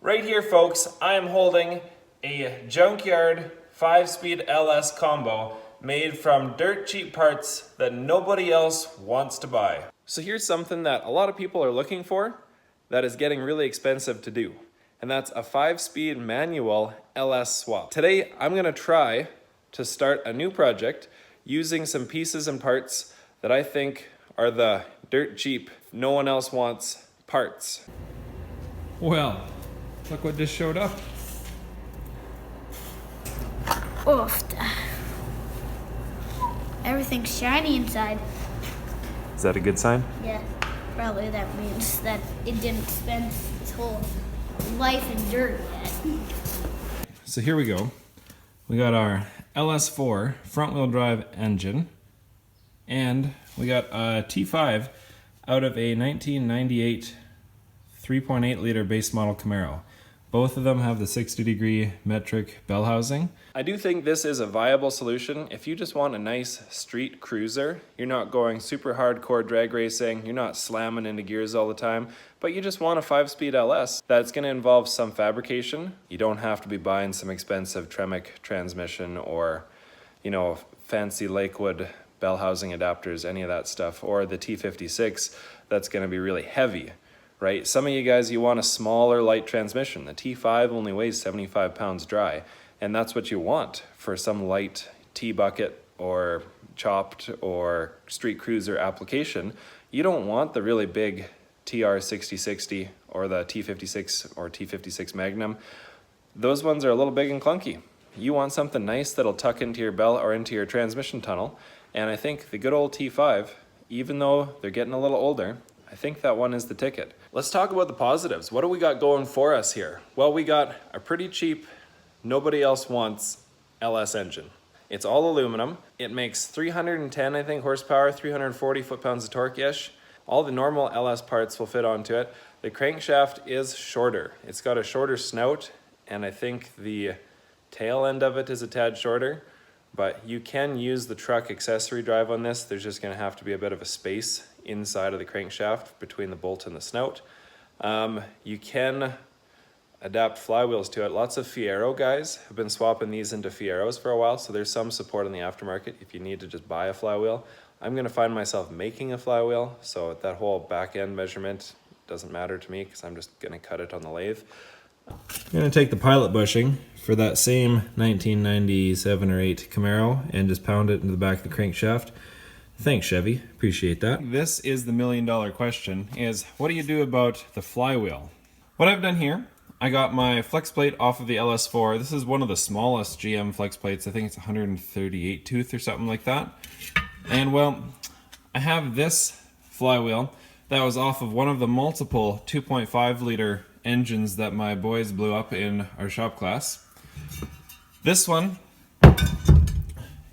Right here, folks, I am holding a junkyard 5-speed LS combo made from dirt cheap parts that nobody else wants to buy. So here's something that a lot of people are looking for that is getting really expensive to do. And that's a 5-speed manual LS swap. Today, I'm gonna try to start a new project using some pieces and parts that I think are the dirt cheap, no one else wants parts. Well, look what just showed up. Oof. Everything's shiny inside. Is that a good sign? Yeah, probably that means that it didn't spend its whole life in dirt yet. So here we go. We got our LS4 front-wheel drive engine, and we got a T5 out of a 1998 3.8 liter base model Camaro. Both of them have the 60-degree metric bell housing. I do think this is a viable solution if you just want a nice street cruiser. You're not going super hardcore drag racing, you're not slamming into gears all the time, but you just want a 5-speed LS that's going to involve some fabrication. You don't have to be buying some expensive Tremec transmission or, you know, fancy Lakewood bell housing adapters, any of that stuff, or the T56 that's going to be really heavy. Right? Some of you guys, you want a smaller, light transmission. The T5 only weighs 75 pounds dry, and that's what you want for some light T-bucket or chopped or street cruiser application. You don't want the really big TR6060 or the T56 or T56 Magnum. Those ones are a little big and clunky. You want something nice that'll tuck into your bell or into your transmission tunnel, and I think the good old T5, even though they're getting a little older, I think that one is the ticket. Let's talk about the positives. What do we got going for us here? Well, we got a pretty cheap, nobody else wants LS engine. It's all aluminum. It makes 310, I think, horsepower, 340 foot-pounds of torque-ish. All the normal LS parts will fit onto it. The crankshaft is shorter. It's got a shorter snout, and I think the tail end of it is a tad shorter, but you can use the truck accessory drive on this. There's just gonna have to be a bit of a space inside of the crankshaft between the bolt and the snout. You can adapt flywheels to it. Lots of Fiero guys have been swapping these into Fieros for a while, so there's some support in the aftermarket if you need to just buy a flywheel. I'm gonna find myself making a flywheel, so that whole back end measurement doesn't matter to me because I'm just gonna cut it on the lathe. I'm gonna take the pilot bushing for that same 1997 or 8 Camaro and just pound it into the back of the crankshaft. Thanks, Chevy. Appreciate that. This is the million-dollar question, is what do you do about the flywheel? What I've done here, I got my flex plate off of the LS4. This is one of the smallest GM flex plates. I think it's 138 tooth or something like that. And well, I have this flywheel that was off of one of the multiple 2.5 liter engines that my boys blew up in our shop class. This one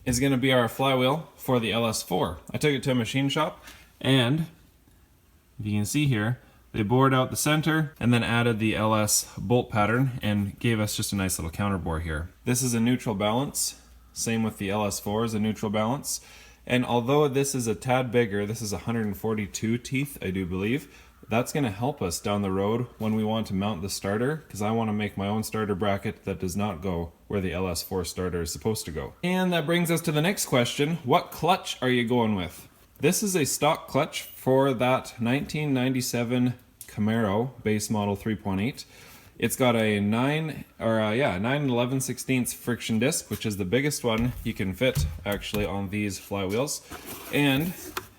is going to be our flywheel for the LS4. I took it to a machine shop, and if you can see here, they bored out the center and then added the LS bolt pattern and gave us just a nice little counterbore here. This is a neutral balance. Same with the LS4 is a neutral balance. And although this is a tad bigger, this is 142 teeth, I do believe, that's going to help us down the road when we want to mount the starter, because I want to make my own starter bracket that does not go where the LS4 starter is supposed to go. And that brings us to the next question. What clutch are you going with? This is a stock clutch for that 1997 Camaro base model 3.8. It's got a 9 11/16 friction disc, which is the biggest one you can fit actually on these flywheels. And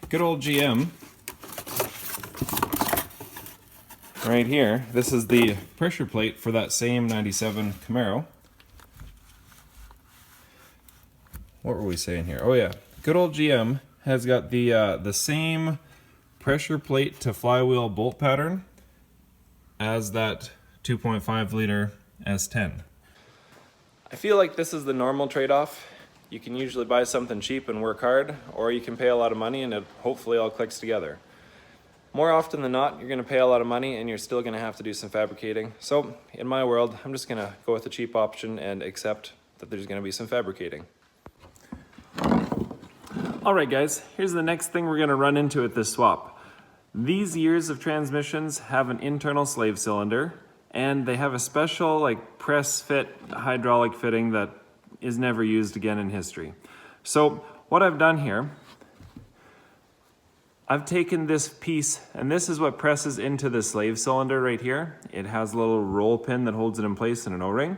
good old GM right here, this is the pressure plate for that same 97 Camaro. What were we saying here? Oh yeah, good old GM has got the same pressure plate to flywheel bolt pattern as that 2.5 liter S10. I feel like this is the normal trade-off. You can usually buy something cheap and work hard, or you can pay a lot of money and it hopefully all clicks together. More often than not, you're gonna pay a lot of money and you're still gonna have to do some fabricating. So in my world, I'm just gonna go with the cheap option and accept that there's gonna be some fabricating. All right guys, here's the next thing we're gonna run into at this swap. These years of transmissions have an internal slave cylinder, and they have a special like press fit hydraulic fitting that is never used again in history. So what I've done here, I've taken this piece, and this is what presses into the slave cylinder right here. It has a little roll pin that holds it in place in an O-ring,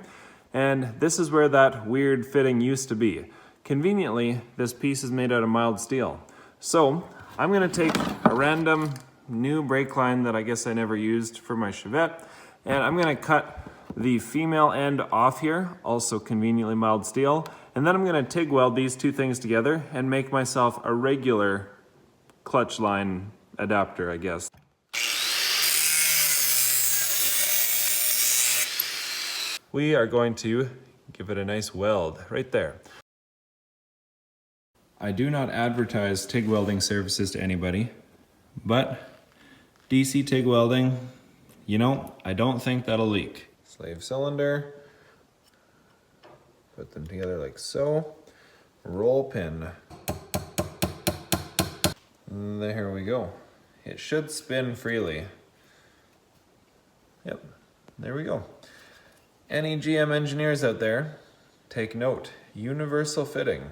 and this is where that weird fitting used to be. Conveniently, this piece is made out of mild steel. So I'm gonna take a random new brake line that I guess I never used for my Chevette, and I'm gonna cut the female end off here, also conveniently mild steel, and then I'm gonna TIG weld these two things together and make myself a regular clutch line adapter, I guess. We are going to give it a nice weld right there. I do not advertise TIG welding services to anybody, but DC TIG welding, you know, I don't think that'll leak. Slave cylinder, put them together like so, roll pin. There we go. It should spin freely. Yep, there we go. Any GM engineers out there, take note. Universal fitting.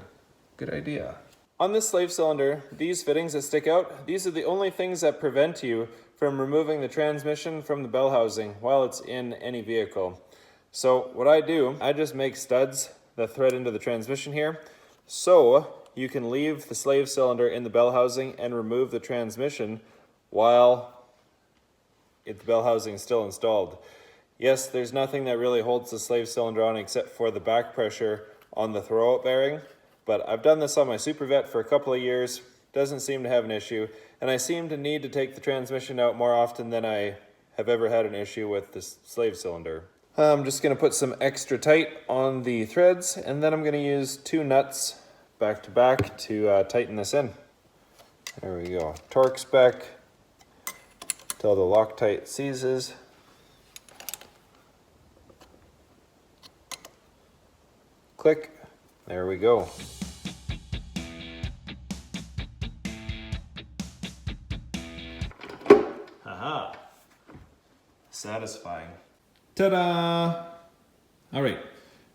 Good idea. On this slave cylinder, these fittings that stick out, these are the only things that prevent you from removing the transmission from the bell housing while it's in any vehicle. So what I do, I just make studs that thread into the transmission here, so you can leave the slave cylinder in the bell housing and remove the transmission while the bell housing is still installed. Yes, there's nothing that really holds the slave cylinder on except for the back pressure on the throwout bearing, but I've done this on my Supervet for a couple of years, doesn't seem to have an issue, and I seem to need to take the transmission out more often than I have ever had an issue with this slave cylinder. I'm just going to put some extra tight on the threads, and then I'm going to use 2 nuts back to back to tighten this in. There we go. Torque spec till the Loctite seizes. Click. There we go. Haha. Satisfying. Ta-da! All right.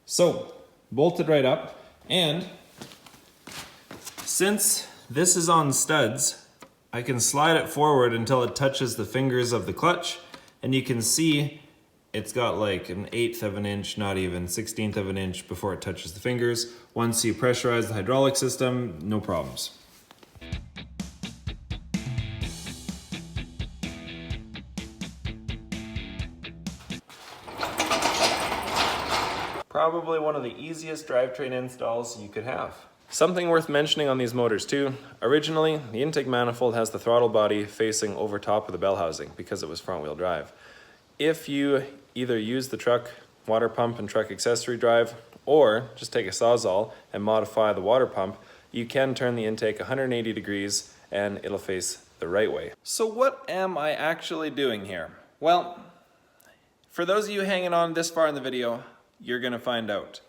So, bolted right up, and since this is on studs, I can slide it forward until it touches the fingers of the clutch, and you can see it's got like an 1/8 of an inch, not even 1/16 of an inch before it touches the fingers. Once you pressurize the hydraulic system, no problems. Probably one of the easiest drivetrain installs you could have. Something worth mentioning on these motors too, originally the intake manifold has the throttle body facing over top of the bell housing because it was front wheel drive. If you either use the truck water pump and truck accessory drive, or just take a Sawzall and modify the water pump, you can turn the intake 180 degrees and it'll face the right way. So what am I actually doing here? Well, for those of you hanging on this far in the video, you're gonna find out.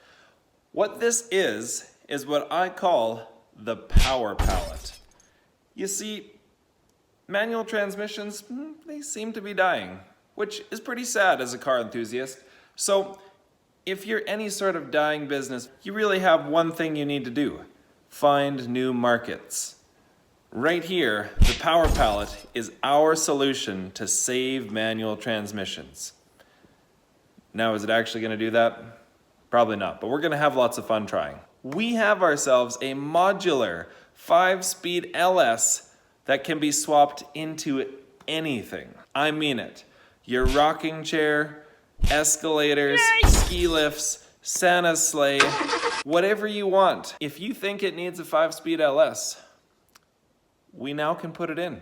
What this is what I call the power pallet. You see, manual transmissions, they seem to be dying, which is pretty sad as a car enthusiast. So if you're any sort of dying business, you really have one thing you need to do: find new markets. Right here, the power pallet is our solution to save manual transmissions. Now, is it actually going to do that? Probably not, but we're going to have lots of fun trying. We have ourselves a modular 5-speed LS that can be swapped into anything. I mean it. Your rocking chair, escalators, ski lifts, Santa's sleigh, whatever you want. If you think it needs a 5-speed LS, we now can put it in.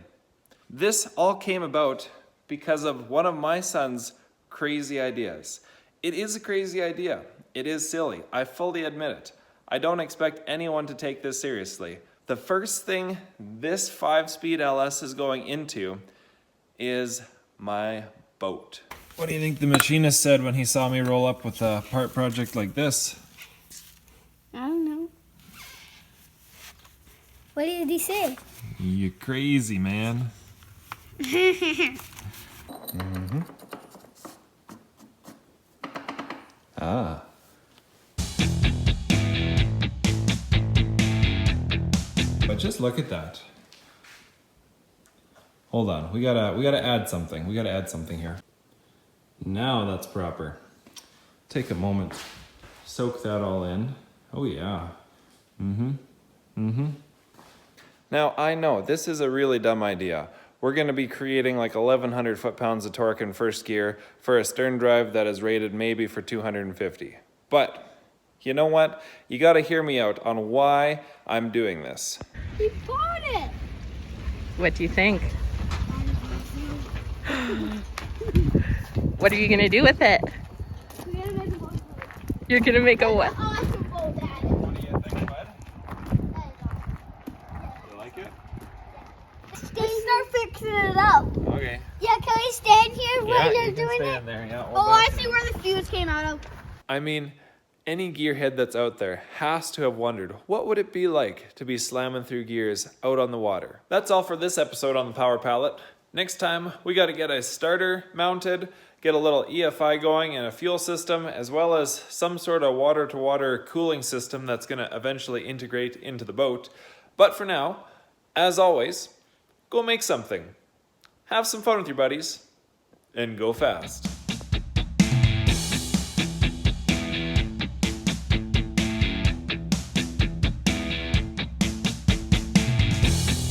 This all came about because of one of my son's crazy ideas. It is a crazy idea. It is silly. I fully admit it. I don't expect anyone to take this seriously. The first thing this 5-speed LS is going into is my boat. What do you think the machinist said when he saw me roll up with a part project like this? I don't know. What did he say? You crazy, man. Ah. But just look at that. Hold on, we gotta add something. We gotta add something here. Now that's proper. Take a moment, soak that all in. Oh yeah. Now I know this is a really dumb idea. We're gonna be creating like 1,100 foot-pounds of torque in first gear for a stern drive that is rated maybe for 250. But you know what? You gotta hear me out on why I'm doing this. We bought it. What do you think? What are you gonna do with it? We're gonna make a boat. You're gonna make a what? Awesome boat, Dad. What do you think, bud? You like it? Let's start fixing it up. Okay. Yeah, can we stand here while you're doing stay it? in there. Yeah. Oh, I see where the fuse came out of. I mean, any gearhead that's out there has to have wondered, what would it be like to be slamming through gears out on the water? That's all for this episode on the Power Pallet. Next time, we got to get a starter mounted, get a little EFI going and a fuel system, as well as some sort of water-to-water cooling system that's going to eventually integrate into the boat. But for now, as always, go make something. Have some fun with your buddies, and go fast.